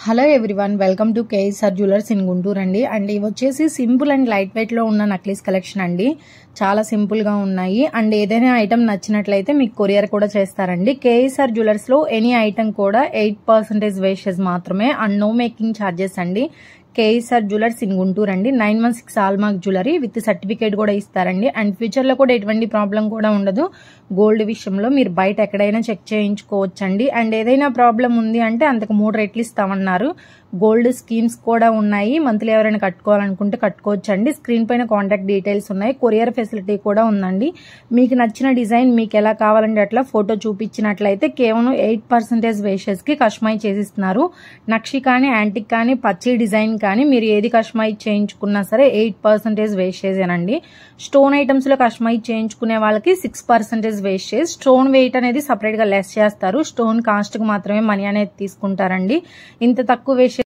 Hello everyone, welcome to KSR jewellers in Guntur అండి. And ఇవి వచ్చేసి సింపుల్ అండ్ లైట్ వెయిట్ లో ఉన్న నక్లీస్ కలెక్షన్ అండి. చాలా సింపుల్ గా ఉన్నాయి. అండ్ ఏదైనా ఐటమ్ నచ్చినట్లయితే మీకు కొరియర్ కూడా చేస్తారండి. కేఎస్ఆర్ జ్యువెలర్స్ లో ఎనీ ఐటమ్ కూడా 8% వేస్టేజ్ మాత్రమే అండ్ నో మేకింగ్ ఛార్జెస్ అండి. కేఎస్ఆర్ జ్యువెలర్స్ ఇన్ గుంటూరు అండి. 916 హాల్మార్క్ జ్యువెలరీ విత్ సర్టిఫికేట్ కూడా ఇస్తారండి. అండ్ ఫ్యూచర్ లో కూడా ఎటువంటి ప్రాబ్లం కూడా ఉండదు. గోల్డ్ విషయంలో మీరు బయట ఎక్కడైనా చెక్ చేయించుకోవచ్చండి. అండ్ ఏదైనా ప్రాబ్లం ఉంది అంటే అంతకు 3 రెట్లు ఇస్తామన్నారు. గోల్డ్ స్కీమ్స్ కూడా ఉన్నాయి. మంత్లీ ఎవరైనా కట్టుకోవాలనుకుంటే కట్టుకోవచ్చండి. స్క్రీన్ పైన కాంటాక్ట్ డీటెయిల్స్ ఉన్నాయి. కొరియర్ ఫెసిలిటీ కూడా ఉందండి. మీకు నచ్చిన డిజైన్ మీకు ఎలా కావాలంటే అట్లా ఫోటో చూపించినట్లయితే కేవలం 8% వేస్టేజ్ కి కస్టమైజ్ చేసిస్తున్నారు. నక్షి కానీ యాంటిక్ కానీ పచ్చి డిజైన్ కానీ మీరు ఏది కస్టమైజ్ చేయించుకున్నా సరే 8% వేస్టేజ్ ఏనండి. స్టోన్ ఐటమ్స్ లో కస్టమైజ్ చేయించుకునే వాళ్ళకి 6% వేస్టేజ్. స్టోన్ వెయిట్ అనేది సపరేట్ గా లెస్ చేస్తారు. స్టోన్ కాస్ట్ కి మాత్రమే మనీ అనేది తీసుకుంటారండి. ఇంత తక్కువ వేస్టేజ్